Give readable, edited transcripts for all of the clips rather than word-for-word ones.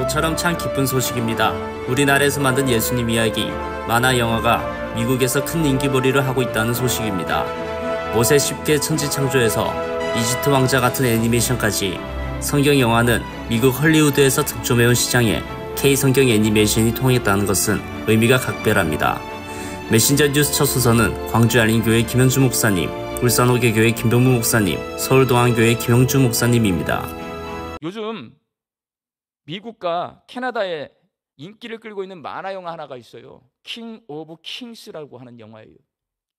모처럼 참 기쁜 소식입니다. 우리나라에서 만든 예수님 이야기 만화 영화가 미국에서 큰 인기몰이를 하고 있다는 소식입니다. 모세 쉽게 천지창조에서 이집트 왕자 같은 애니메이션까지 성경 영화는 미국 헐리우드에서 득점해온 시장에 K성경 애니메이션이 통했다는 것은 의미가 각별합니다. 메신저 뉴스 첫 순서는 광주 알림교회 김현주 목사님, 울산 호계교회 김병무 목사님, 서울동안교회 김영주 목사님입니다. 요즘 미국과 캐나다에 인기를 끌고 있는 만화 영화 하나가 있어요. 킹 오브 킹스라고 하는 영화예요.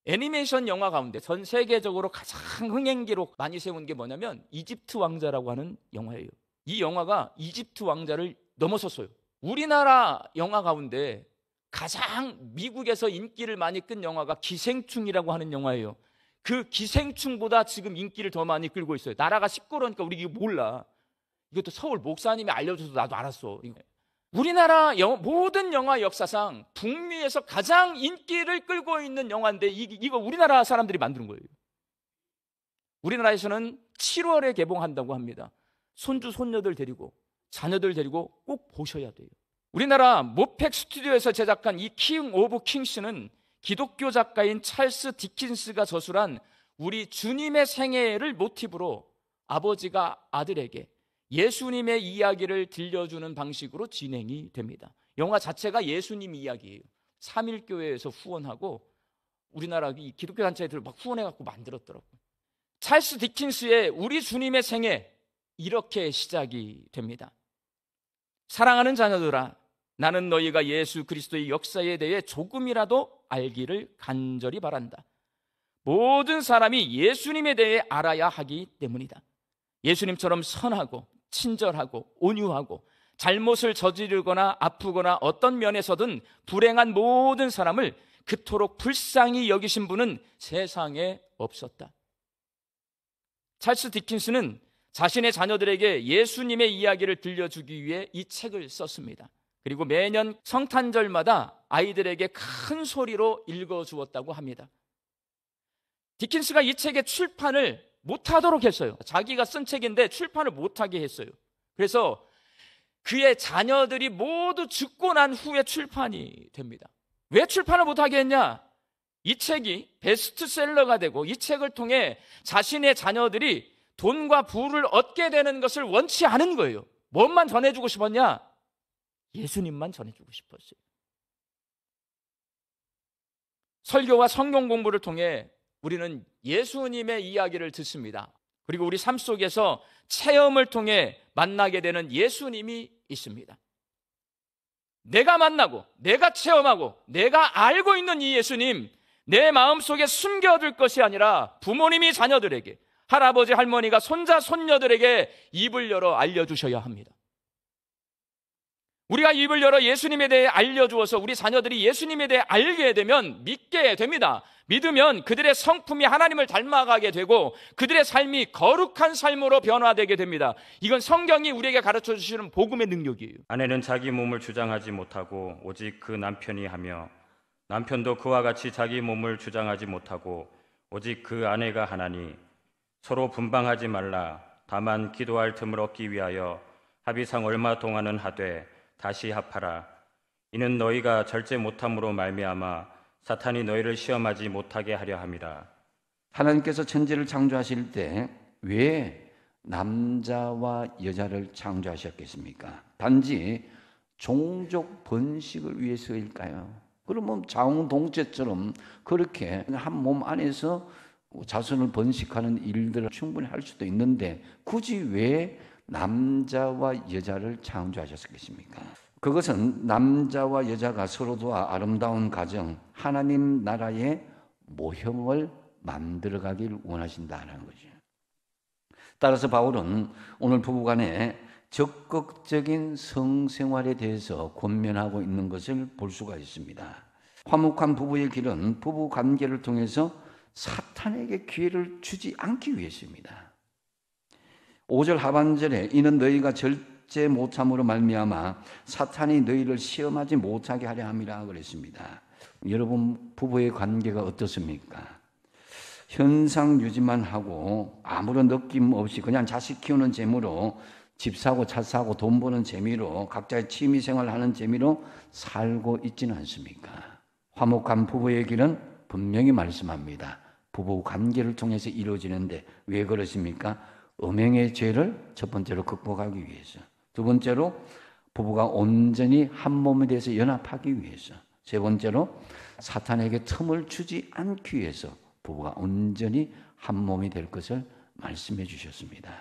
애니메이션 영화 가운데 전 세계적으로 가장 흥행 기록 많이 세운 게 뭐냐면 이집트 왕자라고 하는 영화예요. 이 영화가 이집트 왕자를 넘어섰어요. 우리나라 영화 가운데 가장 미국에서 인기를 많이 끈 영화가 기생충이라고 하는 영화예요. 그 기생충보다 지금 인기를 더 많이 끌고 있어요. 나라가 시끄러우니까 우리 이거 몰라. 이것도 서울 목사님이 알려줘서 나도 알았어. 우리나라 모든 영화 역사상 북미에서 가장 인기를 끌고 있는 영화인데 이거 우리나라 사람들이 만드는 거예요. 우리나라에서는 7월에 개봉한다고 합니다. 손주 손녀들 데리고 자녀들 데리고 꼭 보셔야 돼요. 우리나라 모팩 스튜디오에서 제작한 이 킹 오브 킹스는 기독교 작가인 찰스 디킨스가 저술한 우리 주님의 생애를 모티브로 아버지가 아들에게 예수님의 이야기를 들려주는 방식으로 진행이 됩니다. 영화 자체가 예수님 이야기예요. 삼일교회에서 후원하고 우리나라 이 기독교 단체들 막 후원해갖고 만들었더라고요. 찰스 디킨스의 우리 주님의 생애 이렇게 시작이 됩니다. 사랑하는 자녀들아, 나는 너희가 예수 그리스도의 역사에 대해 조금이라도 알기를 간절히 바란다. 모든 사람이 예수님에 대해 알아야 하기 때문이다. 예수님처럼 선하고 친절하고 온유하고 잘못을 저지르거나 아프거나 어떤 면에서든 불행한 모든 사람을 그토록 불쌍히 여기신 분은 세상에 없었다. 찰스 디킨스는 자신의 자녀들에게 예수님의 이야기를 들려주기 위해 이 책을 썼습니다. 그리고 매년 성탄절마다 아이들에게 큰 소리로 읽어주었다고 합니다. 디킨스가 이 책의 출판을 못하도록 했어요. 자기가 쓴 책인데 출판을 못하게 했어요. 그래서 그의 자녀들이 모두 죽고 난 후에 출판이 됩니다. 왜 출판을 못하게 했냐? 이 책이 베스트셀러가 되고 이 책을 통해 자신의 자녀들이 돈과 부를 얻게 되는 것을 원치 않은 거예요. 뭔만 전해주고 싶었냐? 예수님만 전해주고 싶었어요. 설교와 성경 공부를 통해 우리는 예수님의 이야기를 듣습니다. 그리고 우리 삶 속에서 체험을 통해 만나게 되는 예수님이 있습니다. 내가 만나고 내가 체험하고 내가 알고 있는 이 예수님, 내 마음속에 숨겨둘 것이 아니라 부모님이 자녀들에게, 할아버지 할머니가 손자 손녀들에게 입을 열어 알려주셔야 합니다. 우리가 입을 열어 예수님에 대해 알려주어서 우리 자녀들이 예수님에 대해 알게 되면 믿게 됩니다. 믿으면 그들의 성품이 하나님을 닮아가게 되고 그들의 삶이 거룩한 삶으로 변화되게 됩니다. 이건 성경이 우리에게 가르쳐 주시는 복음의 능력이에요. 아내는 자기 몸을 주장하지 못하고 오직 그 남편이 하며, 남편도 그와 같이 자기 몸을 주장하지 못하고 오직 그 아내가 하나니, 서로 분방하지 말라. 다만 기도할 틈을 얻기 위하여 합의상 얼마 동안은 하되 다시 합하라. 이는 너희가 절제 못함으로 말미암아 사탄이 너희를 시험하지 못하게 하려 함이라. 하나님께서 천지를 창조하실 때 왜 남자와 여자를 창조하셨겠습니까? 단지 종족 번식을 위해서일까요? 그러면 자웅동체처럼 그렇게 한 몸 안에서 자손을 번식하는 일들을 충분히 할 수도 있는데 굳이 왜 남자와 여자를 창조하셨겠습니까? 그것은 남자와 여자가 서로 도와 아름다운 가정, 하나님 나라의 모형을 만들어가길 원하신다는 거죠. 따라서 바울은 오늘 부부간의 적극적인 성생활에 대해서 권면하고 있는 것을 볼 수가 있습니다. 화목한 부부의 길은 부부 관계를 통해서 사탄에게 기회를 주지 않기 위해서입니다. 5절 하반절에 이는 너희가 절제 못함으로 말미암아 사탄이 너희를 시험하지 못하게 하려 함이라 그랬습니다. 여러분 부부의 관계가 어떻습니까? 현상 유지만 하고 아무런 느낌 없이 그냥 자식 키우는 재무로 집 사고 차 사고 돈 버는 재미로 각자의 취미 생활을 하는 재미로 살고 있지는 않습니까? 화목한 부부의 길은 분명히 말씀합니다. 부부 관계를 통해서 이루어지는데 왜 그러십니까? 음행의 죄를 첫 번째로 극복하기 위해서, 두 번째로 부부가 온전히 한 몸에 대해서 연합하기 위해서, 세 번째로 사탄에게 틈을 주지 않기 위해서 부부가 온전히 한 몸이 될 것을 말씀해 주셨습니다.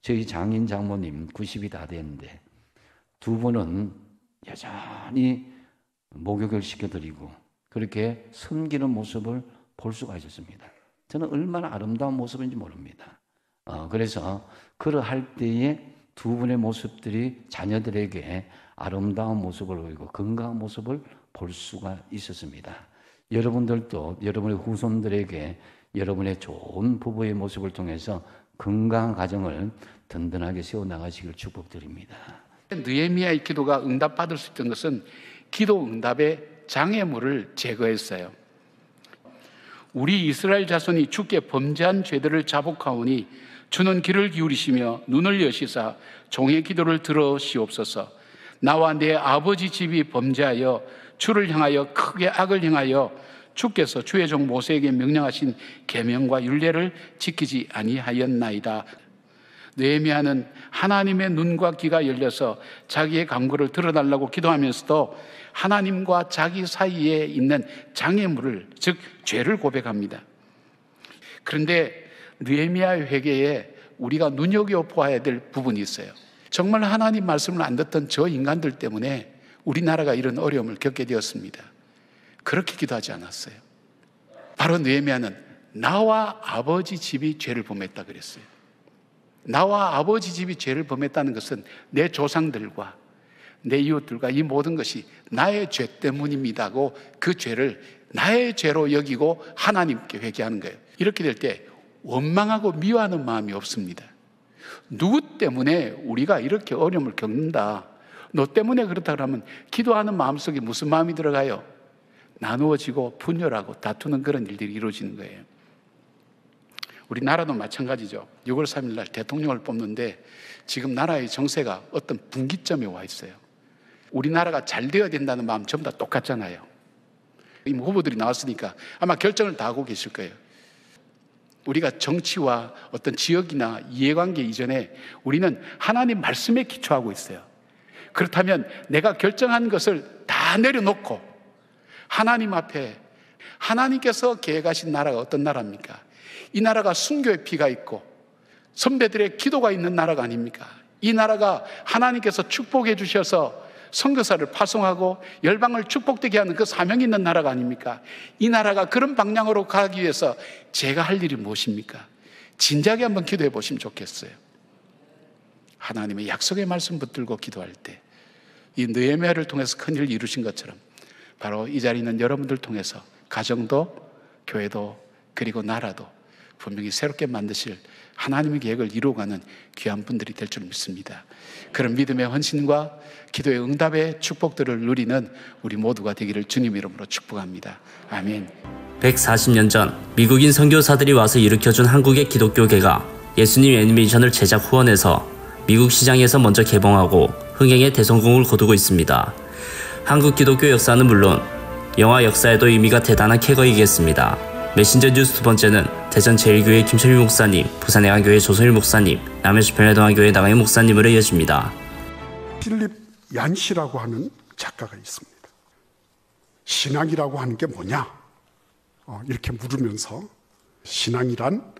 저희 장인 장모님 90이 다 됐는데 두 분은 여전히 목욕을 시켜드리고 그렇게 섬기는 모습을 볼 수가 있었습니다. 저는 얼마나 아름다운 모습인지 모릅니다. 그래서 그러할 때에 두 분의 모습들이 자녀들에게 아름다운 모습을 보이고 건강한 모습을 볼 수가 있었습니다. 여러분들도 여러분의 후손들에게 여러분의 좋은 부부의 모습을 통해서 건강한 가정을 든든하게 세워나가시길 축복드립니다. 느헤미야의 기도가 응답받을 수 있던 것은 기도 응답의 장애물을 제거했어요. 우리 이스라엘 자손이 주께 범죄한 죄들을 자복하오니 주는 귀를 기울이시며 눈을 여시사 종의 기도를 들으시옵소서. 나와 내 아버지 집이 범죄하여 주를 향하여 크게 악을 행하여 주께서 주의 종 모세에게 명령하신 계명과 율례를 지키지 아니하였나이다. 느헤미야는 하나님의 눈과 귀가 열려서 자기의 간구를 들어달라고 기도하면서도 하나님과 자기 사이에 있는 장애물을, 즉 죄를 고백합니다. 그런데 느헤미야의 회개에 우리가 눈여겨보아야 될 부분이 있어요. 정말 하나님 말씀을 안 듣던 저 인간들 때문에 우리나라가 이런 어려움을 겪게 되었습니다. 그렇게 기도하지 않았어요. 바로 느헤미야는 나와 아버지 집이 죄를 범했다 그랬어요. 나와 아버지 집이 죄를 범했다는 것은 내 조상들과 내 이웃들과 이 모든 것이 나의 죄 때문입니다고 그 죄를 나의 죄로 여기고 하나님께 회개하는 거예요. 이렇게 될 때 원망하고 미워하는 마음이 없습니다. 누구 때문에 우리가 이렇게 어려움을 겪는다, 너 때문에 그렇다 그러면 기도하는 마음속에 무슨 마음이 들어가요? 나누어지고 분열하고 다투는 그런 일들이 이루어지는 거예요. 우리나라도 마찬가지죠. 6월 3일 날 대통령을 뽑는데 지금 나라의 정세가 어떤 분기점에 와 있어요. 우리나라가 잘 되어야 된다는 마음 전부 다 똑같잖아요. 이 후보들이 나왔으니까 아마 결정을 다 하고 계실 거예요. 우리가 정치와 어떤 지역이나 이해관계 이전에 우리는 하나님 말씀에 기초하고 있어요. 그렇다면 내가 결정한 것을 다 내려놓고 하나님 앞에, 하나님께서 계획하신 나라가 어떤 나라입니까? 이 나라가 순교의 피가 있고 선배들의 기도가 있는 나라가 아닙니까? 이 나라가 하나님께서 축복해 주셔서 선교사를 파송하고 열방을 축복되게 하는 그 사명이 있는 나라가 아닙니까? 이 나라가 그런 방향으로 가기 위해서 제가 할 일이 무엇입니까? 진작에 한번 기도해 보시면 좋겠어요. 하나님의 약속의 말씀 붙들고 기도할 때 이 느헤미야를 통해서 큰일을 이루신 것처럼 바로 이 자리에 있는 여러분들 통해서 가정도 교회도 그리고 나라도 분명히 새롭게 만드실 하나님의 계획을 이루어가는 귀한 분들이 될 줄 믿습니다. 그런 믿음의 헌신과 기도의 응답의 축복들을 누리는 우리 모두가 되기를 주님 이름으로 축복합니다. 아멘. 140년 전 미국인 선교사들이 와서 일으켜준 한국의 기독교계가 예수님 애니메이션을 제작 후원해서 미국 시장에서 먼저 개봉하고 흥행에 대성공을 거두고 있습니다. 한국 기독교 역사는 물론 영화 역사에도 의미가 대단한 쾌거이겠습니다. 메신저 뉴스 두 번째는 대전 제1교회 김철민 목사님, 부산해안교회 조성일 목사님, 남해시 변해동안교회 나강희 목사님으로 이어집니다. 필립 얀시라고 하는 작가가 있습니다. 신앙이라고 하는 게 뭐냐? 이렇게 물으면서 신앙이란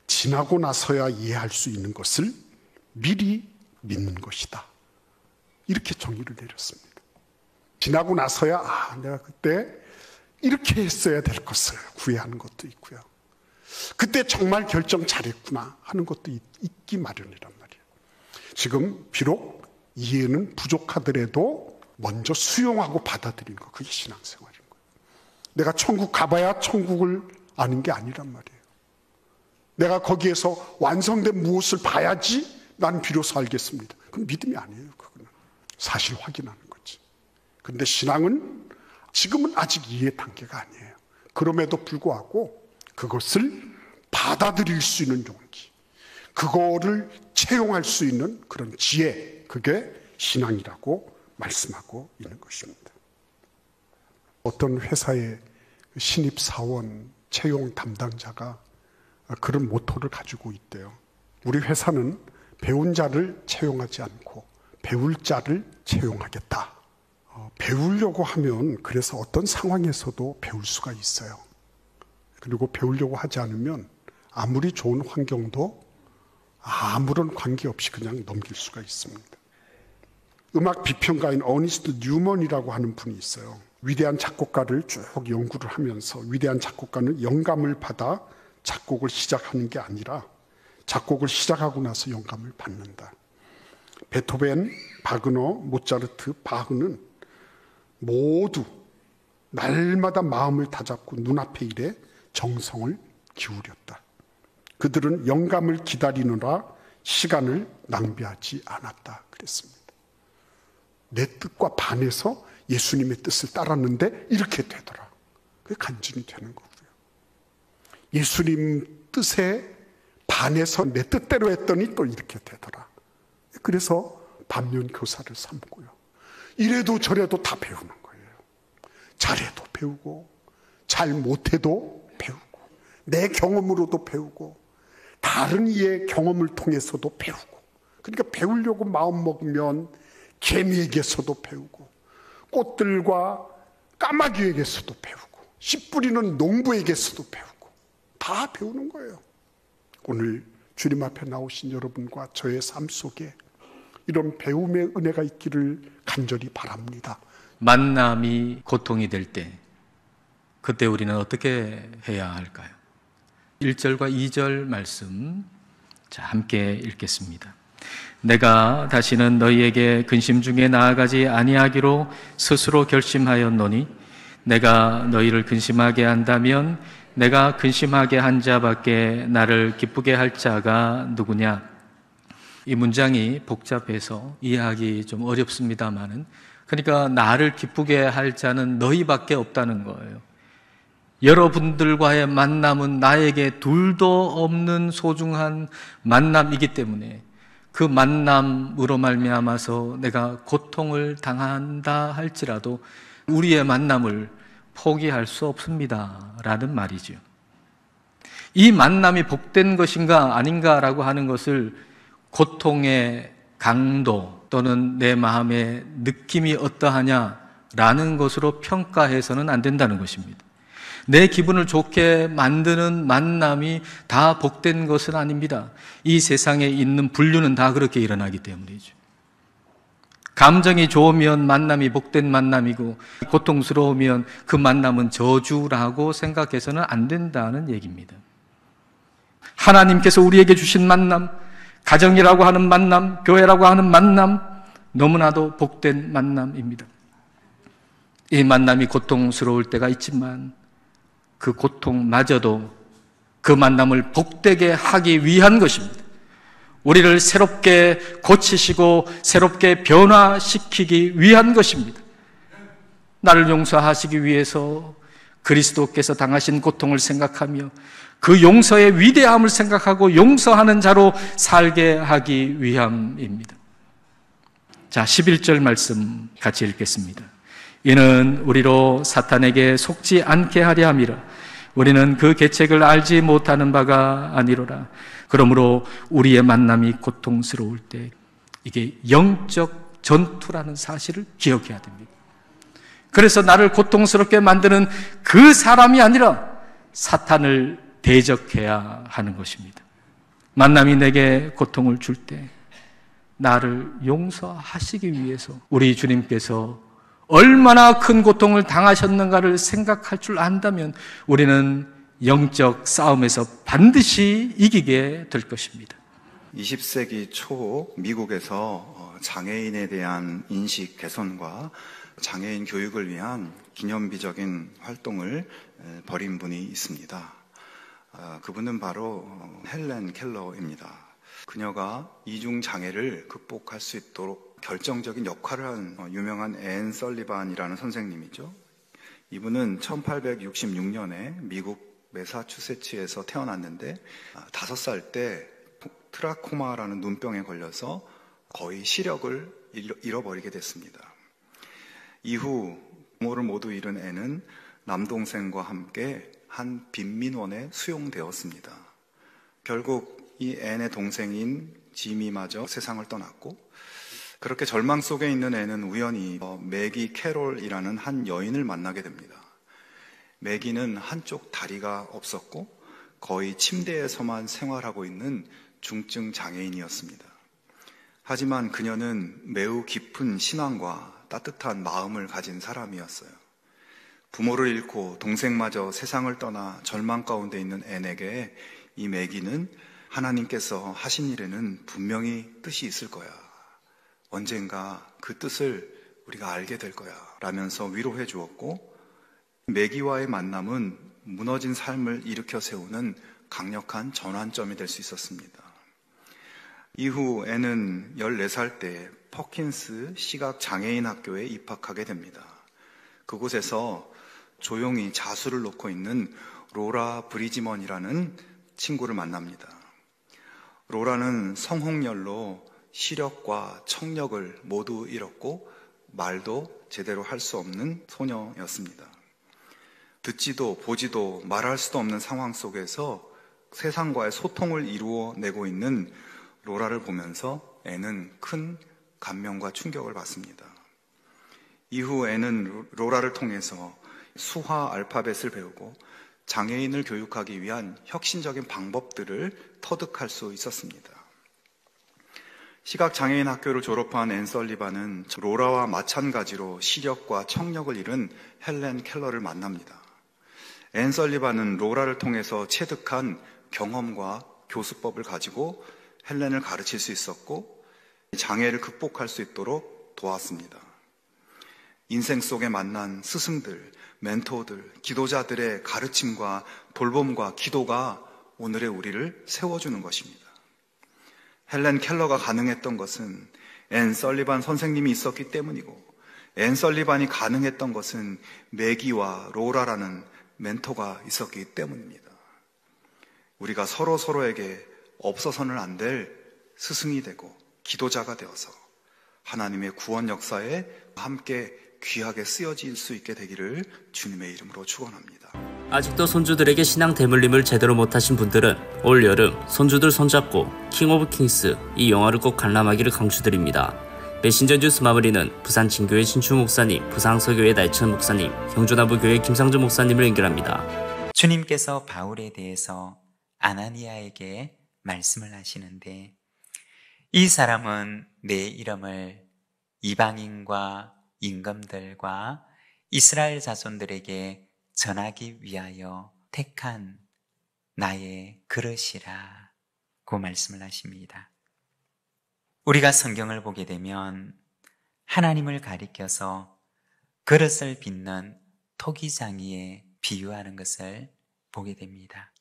지나고 나서야 이해할 수 있는 것을 미리 믿는 것이다. 이렇게 정의를 내렸습니다. 지나고 나서야 내가 그때 이렇게 했어야 될 것을 후회하는 것도 있고요. 그때 정말 결정 잘했구나 하는 것도 있기 마련이란 말이에요. 지금 비록 이해는 부족하더라도 먼저 수용하고 받아들이는 거, 그게 신앙생활인 거예요. 내가 천국 가봐야 천국을 아는 게 아니란 말이에요. 내가 거기에서 완성된 무엇을 봐야지 난 비로소 알겠습니다. 그건 믿음이 아니에요. 그거는 사실 확인하는 거지. 그런데 신앙은 지금은 아직 이해 단계가 아니에요. 그럼에도 불구하고 그것을 받아들일 수 있는 용기, 그거를 채용할 수 있는 그런 지혜, 그게 신앙이라고 말씀하고 있는 것입니다. 어떤 회사의 신입사원 채용 담당자가 그런 모토를 가지고 있대요. 우리 회사는 배운 자를 채용하지 않고 배울 자를 채용하겠다. 배우려고 하면 그래서 어떤 상황에서도 배울 수가 있어요. 그리고 배우려고 하지 않으면 아무리 좋은 환경도 아무런 관계없이 그냥 넘길 수가 있습니다. 음악 비평가인 어니스트 뉴먼이라고 하는 분이 있어요. 위대한 작곡가를 쭉 연구를 하면서 위대한 작곡가는 영감을 받아 작곡을 시작하는 게 아니라 작곡을 시작하고 나서 영감을 받는다. 베토벤, 바그너, 모차르트, 바흐는 모두 날마다 마음을 다잡고 눈앞의 일에 정성을 기울였다. 그들은 영감을 기다리느라 시간을 낭비하지 않았다 그랬습니다. 내 뜻과 반해서 예수님의 뜻을 따랐는데 이렇게 되더라. 그게 간증이 되는 거고요. 예수님 뜻에 반해서 내 뜻대로 했더니 또 이렇게 되더라. 그래서 반면 교사를 삼고요. 이래도 저래도 다 배우는 거예요. 잘해도 배우고 잘 못해도 배우고 내 경험으로도 배우고 다른 이의 경험을 통해서도 배우고, 그러니까 배우려고 마음 먹으면 개미에게서도 배우고 꽃들과 까마귀에게서도 배우고 씨 뿌리는 농부에게서도 배우고 다 배우는 거예요. 오늘 주님 앞에 나오신 여러분과 저의 삶 속에 이런 배움의 은혜가 있기를 간절히 바랍니다. 만남이 고통이 될 때 그때 우리는 어떻게 해야 할까요? 1절과 2절 말씀 함께 읽겠습니다. 내가 다시는 너희에게 근심 중에 나아가지 아니하기로 스스로 결심하였노니 내가 너희를 근심하게 한다면 내가 근심하게 한 자밖에 나를 기쁘게 할 자가 누구냐? 이 문장이 복잡해서 이해하기 좀 어렵습니다만은, 그러니까 나를 기쁘게 할 자는 너희밖에 없다는 거예요. 여러분들과의 만남은 나에게 둘도 없는 소중한 만남이기 때문에 그 만남으로 말미암아서 내가 고통을 당한다 할지라도 우리의 만남을 포기할 수 없습니다 라는 말이죠. 이 만남이 복된 것인가 아닌가라고 하는 것을 고통의 강도 또는 내 마음의 느낌이 어떠하냐라는 것으로 평가해서는 안 된다는 것입니다. 내 기분을 좋게 만드는 만남이 다 복된 것은 아닙니다. 이 세상에 있는 분류는 다 그렇게 일어나기 때문이죠. 감정이 좋으면 만남이 복된 만남이고 고통스러우면 그 만남은 저주라고 생각해서는 안 된다는 얘기입니다. 하나님께서 우리에게 주신 만남, 가정이라고 하는 만남, 교회라고 하는 만남, 너무나도 복된 만남입니다. 이 만남이 고통스러울 때가 있지만 그 고통마저도 그 만남을 복되게 하기 위한 것입니다. 우리를 새롭게 고치시고 새롭게 변화시키기 위한 것입니다. 나를 용서하시기 위해서 그리스도께서 당하신 고통을 생각하며 그 용서의 위대함을 생각하고 용서하는 자로 살게 하기 위함입니다. 자, 11절 말씀 같이 읽겠습니다. 이는 우리로 사탄에게 속지 않게 하려 함이라. 우리는 그 계책을 알지 못하는 바가 아니로라. 그러므로 우리의 만남이 고통스러울 때 이게 영적 전투라는 사실을 기억해야 됩니다. 그래서 나를 고통스럽게 만드는 그 사람이 아니라 사탄을 대적해야 하는 것입니다. 만남이 내게 고통을 줄 때 나를 용서하시기 위해서 우리 주님께서 얼마나 큰 고통을 당하셨는가를 생각할 줄 안다면 우리는 영적 싸움에서 반드시 이기게 될 것입니다. 20세기 초 미국에서 장애인에 대한 인식 개선과 장애인 교육을 위한 기념비적인 활동을 벌인 분이 있습니다. 그분은 바로 헬렌 켈러입니다. 그녀가 이중 장애를 극복할 수 있도록 결정적인 역할을 한 유명한 앤 설리반이라는 선생님이죠. 이분은 1866년에 미국 매사추세츠에서 태어났는데 5살 때 트라코마라는 눈병에 걸려서 거의 시력을 잃어버리게 됐습니다. 이후 부모를 모두 잃은 애는 남동생과 함께 한 빈민원에 수용되었습니다. 결국 이 앤의 동생인 지미마저 세상을 떠났고, 그렇게 절망 속에 있는 애는 우연히 매기 캐롤이라는 한 여인을 만나게 됩니다. 매기는 한쪽 다리가 없었고 거의 침대에서만 생활하고 있는 중증 장애인이었습니다. 하지만 그녀는 매우 깊은 신앙과 따뜻한 마음을 가진 사람이었어요. 부모를 잃고 동생마저 세상을 떠나 절망 가운데 있는 앤에게 이 매기는 하나님께서 하신 일에는 분명히 뜻이 있을 거야. 언젠가 그 뜻을 우리가 알게 될 거야. 라면서 위로해 주었고, 매기와의 만남은 무너진 삶을 일으켜 세우는 강력한 전환점이 될 수 있었습니다. 이후 앤은 14살 때 퍼킨스 시각장애인 학교에 입학하게 됩니다. 그곳에서 조용히 자수를 놓고 있는 로라 브리지먼이라는 친구를 만납니다. 로라는 성홍열로 시력과 청력을 모두 잃었고 말도 제대로 할 수 없는 소녀였습니다. 듣지도 보지도 말할 수도 없는 상황 속에서 세상과의 소통을 이루어내고 있는 로라를 보면서 앤은 큰 감명과 충격을 받습니다. 이후 앤은 로라를 통해서 수화 알파벳을 배우고 장애인을 교육하기 위한 혁신적인 방법들을 터득할 수 있었습니다. 시각장애인 학교를 졸업한 앤 설리반은 로라와 마찬가지로 시력과 청력을 잃은 헬렌 켈러를 만납니다. 앤 설리반은 로라를 통해서 체득한 경험과 교수법을 가지고 헬렌을 가르칠 수 있었고 장애를 극복할 수 있도록 도왔습니다. 인생 속에 만난 스승들, 멘토들, 기도자들의 가르침과 돌봄과 기도가 오늘의 우리를 세워주는 것입니다. 헬렌 켈러가 가능했던 것은 앤 설리반 선생님이 있었기 때문이고, 앤 설리반이 가능했던 것은 매기와 로라라는 멘토가 있었기 때문입니다. 우리가 서로에게 없어서는 안 될 스승이 되고 기도자가 되어서 하나님의 구원 역사에 함께 귀하게 쓰여질 수 있게 되기를 주님의 이름으로 축원합니다. 아직도 손주들에게 신앙 대물림을 제대로 못하신 분들은 올 여름 손주들 손잡고 킹 오브 킹스 이 영화를 꼭 관람하기를 강추드립니다. 메신저 뉴스 마무리는 부산 진교회 신추 목사님, 부상서교회 날천 목사님, 경주나부교회 김상준 목사님을 연결합니다. 주님께서 바울에 대해서 아나니아에게 말씀을 하시는데, 이 사람은 내 이름을 이방인과 임금들과 이스라엘 자손들에게 전하기 위하여 택한 나의 그릇이라고 말씀을 하십니다. 우리가 성경을 보게 되면 하나님을 가리켜서 그릇을 빚는 토기장이에 비유하는 것을 보게 됩니다.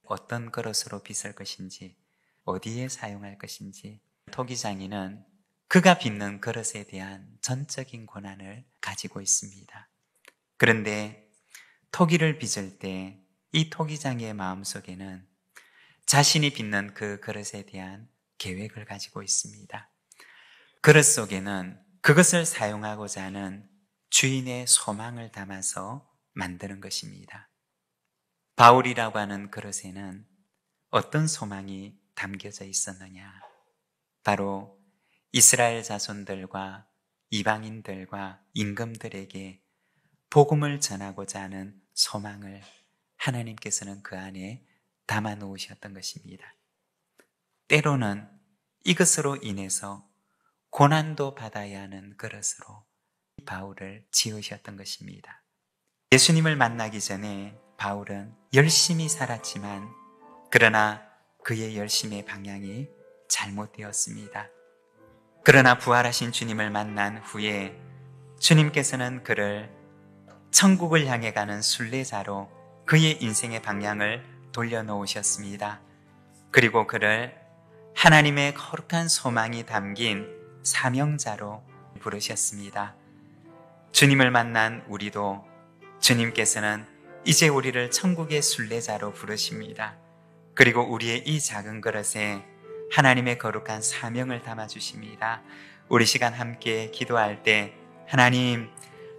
어떤 그릇으로 빚을 것인지, 어디에 사용할 것인지, 토기장이는 그가 빚는 그릇에 대한 전적인 권한을 가지고 있습니다. 그런데 토기를 빚을 때 이 토기장의 마음속에는 자신이 빚는 그 그릇에 대한 계획을 가지고 있습니다. 그릇 속에는 그것을 사용하고자 하는 주인의 소망을 담아서 만드는 것입니다. 바울이라고 하는 그릇에는 어떤 소망이 담겨져 있었느냐? 바로 이스라엘 자손들과 이방인들과 임금들에게 복음을 전하고자 하는 소망을 하나님께서는 그 안에 담아 놓으셨던 것입니다. 때로는 이것으로 인해서 고난도 받아야 하는 그릇으로 바울을 지으셨던 것입니다. 예수님을 만나기 전에 바울은 열심히 살았지만, 그러나 그의 열심의 방향이 잘못되었습니다. 그러나 부활하신 주님을 만난 후에 주님께서는 그를 천국을 향해 가는 순례자로 그의 인생의 방향을 돌려놓으셨습니다. 그리고 그를 하나님의 거룩한 소망이 담긴 사명자로 부르셨습니다. 주님을 만난 우리도 주님께서는 이제 우리를 천국의 순례자로 부르십니다. 그리고 우리의 이 작은 그릇에 하나님의 거룩한 사명을 담아주십니다. 우리 시간 함께 기도할 때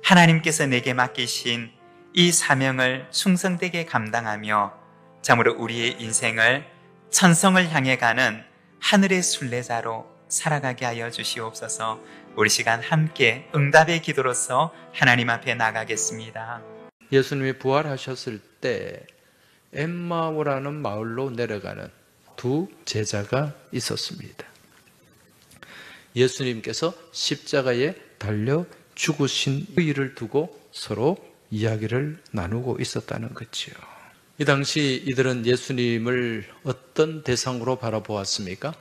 하나님께서 내게 맡기신 이 사명을 충성되게 감당하며 참으로 우리의 인생을 천성을 향해 가는 하늘의 순례자로 살아가게 하여 주시옵소서. 우리 시간 함께 응답의 기도로서 하나님 앞에 나가겠습니다. 예수님이 부활하셨을 때 엠마오라는 마을로 내려가는 두 제자가 있었습니다. 예수님께서 십자가에 달려 죽으신 의의를 두고 서로 이야기를 나누고 있었다는 거지요. 이 당시 이들은 예수님을 어떤 대상으로 바라보았습니까?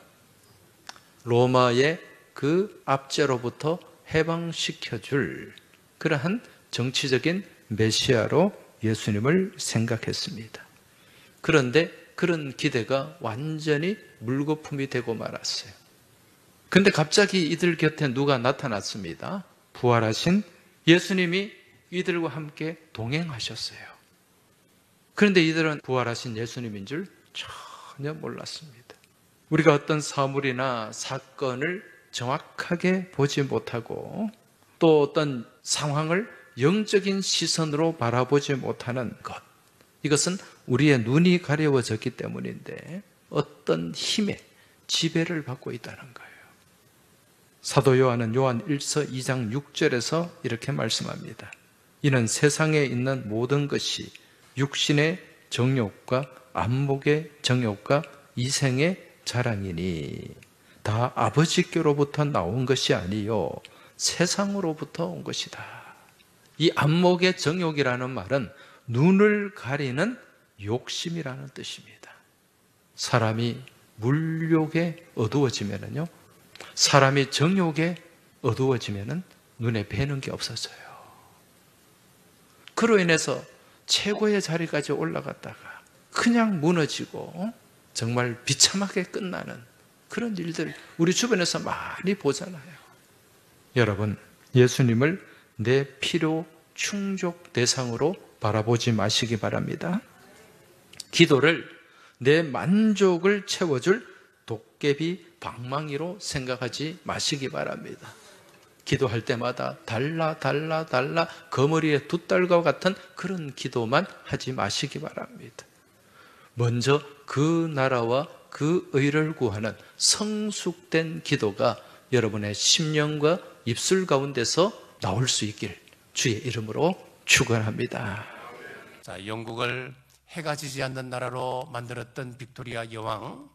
로마의 그 압제로부터 해방시켜줄 그러한 정치적인 메시아로 예수님을 생각했습니다. 그런데 그런 기대가 완전히 물거품이 되고 말았어요. 근데 갑자기 이들 곁에 누가 나타났습니다. 부활하신 예수님이 이들과 함께 동행하셨어요. 그런데 이들은 부활하신 예수님인 줄 전혀 몰랐습니다. 우리가 어떤 사물이나 사건을 정확하게 보지 못하고 또 어떤 상황을 영적인 시선으로 바라보지 못하는 것, 이것은 우리의 눈이 가려워졌기 때문인데 어떤 힘에 지배를 받고 있다는 거예요. 사도 요한은 요한 1서 2장 6절에서 이렇게 말씀합니다. 이는 세상에 있는 모든 것이 육신의 정욕과 안목의 정욕과 이생의 자랑이니 다 아버지께로부터 나온 것이 아니요 세상으로부터 온 것이다. 이 안목의 정욕이라는 말은 눈을 가리는 욕심이라는 뜻입니다. 사람이 물욕에 어두워지면은요, 사람이 정욕에 어두워지면은 눈에 뵈는 게 없어져요. 그로 인해서 최고의 자리까지 올라갔다가 그냥 무너지고 정말 비참하게 끝나는 그런 일들 우리 주변에서 많이 보잖아요. 여러분, 예수님을 내 필요 충족 대상으로 바라보지 마시기 바랍니다. 기도를 내 만족을 채워줄 도깨비 방망이로 생각하지 마시기 바랍니다. 기도할 때마다 달라 거머리에 두 딸과 같은 그런 기도만 하지 마시기 바랍니다. 먼저 그 나라와 그 의를 구하는 성숙된 기도가 여러분의 심령과 입술 가운데서 나올 수 있길 주의 이름으로 축원합니다. 자, 영국을 해가 지지 않는 나라로 만들었던 빅토리아 여왕,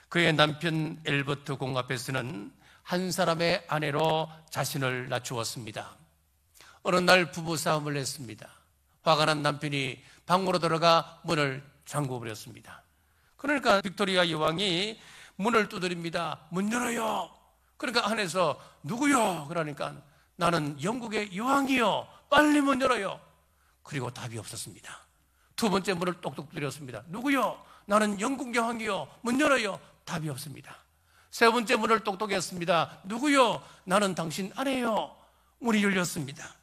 그의 남편 엘버트 공 앞에서는 한 사람의 아내로 자신을 낮추었습니다. 어느 날 부부싸움을 했습니다. 화가 난 남편이 방으로 들어가 문을 잠궈버렸습니다. 그러니까 빅토리아 여왕이 문을 두드립니다. 문 열어요. 그러니까 안에서 누구요? 그러니까 나는 영국의 여왕이요. 빨리 문 열어요. 그리고 답이 없었습니다. 두 번째 문을 똑똑 두드렸습니다. 누구요? 나는 영국 여왕이요. 문 열어요. 답이 없습니다. 세 번째 문을 똑똑했습니다. 누구요? 나는 당신 아내요. 문이 열렸습니다.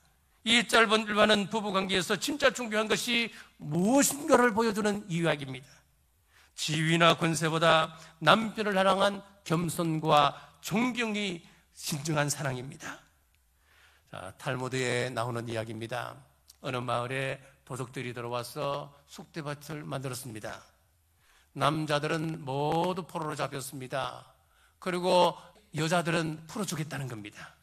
이 짧은 일반은 부부관계에서 진짜 중요한 것이 무엇인가를 보여주는 이야기입니다. 지위나 권세보다 남편을 사랑한 겸손과 존경이 진정한 사랑입니다. 자, 탈무드에 나오는 이야기입니다. 어느 마을에 도적들이 들어와서 쑥대밭을 만들었습니다. 남자들은 모두 포로로 잡혔습니다. 그리고 여자들은 풀어주겠다는 겁니다.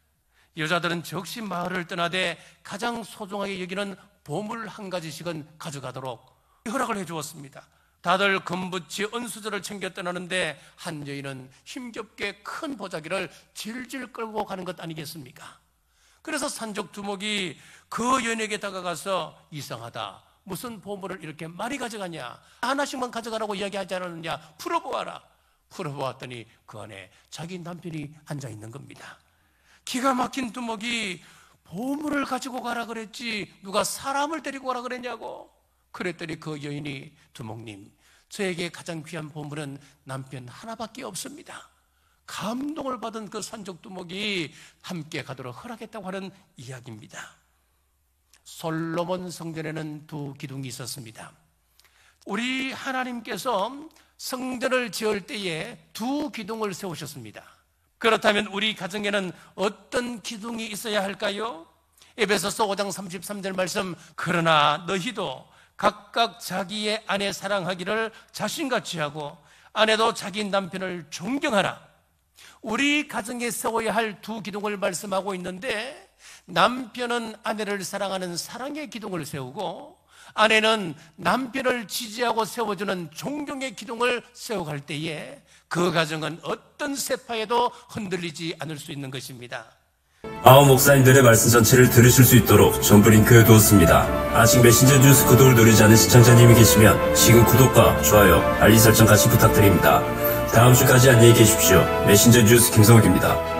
여자들은 즉시 마을을 떠나되 가장 소중하게 여기는 보물 한 가지씩은 가져가도록 허락을 해주었습니다. 다들 금붙이 은수저를 챙겨 떠나는데 한 여인은 힘겹게 큰 보자기를 질질 끌고 가는 것 아니겠습니까? 그래서 산적 두목이 그 여인에게 다가가서 이상하다. 무슨 보물을 이렇게 많이 가져가냐? 하나씩만 가져가라고 이야기하지 않았느냐? 풀어보아라. 풀어보았더니 그 안에 자기 남편이 앉아있는 겁니다. 기가 막힌 두목이 보물을 가지고 가라 그랬지 누가 사람을 데리고 가라 그랬냐고. 그랬더니 그 여인이 두목님, 저에게 가장 귀한 보물은 남편 하나밖에 없습니다. 감동을 받은 그 산적 두목이 함께 가도록 허락했다고 하는 이야기입니다. 솔로몬 성전에는 두 기둥이 있었습니다. 우리 하나님께서 성전을 지을 때에 두 기둥을 세우셨습니다. 그렇다면 우리 가정에는 어떤 기둥이 있어야 할까요? 에베소서 5장 33절 말씀, 그러나 너희도 각각 자기의 아내 사랑하기를 자신같이 하고 아내도 자기 남편을 존경하라. 우리 가정에 세워야 할 두 기둥을 말씀하고 있는데, 남편은 아내를 사랑하는 사랑의 기둥을 세우고 아내는 남편을 지지하고 세워주는 존경의 기둥을 세워갈 때에 그 가정은 어떤 세파에도 흔들리지 않을 수 있는 것입니다. 아홉 목사님들의 말씀 전체를 들으실 수 있도록 전부 링크해 두었습니다. 아직 메신저 뉴스 구독을 누르지 않은 시청자님이 계시면 지금 구독과 좋아요, 알림 설정 같이 부탁드립니다. 다음 주까지 안녕히 계십시오. 메신저 뉴스 김성욱입니다.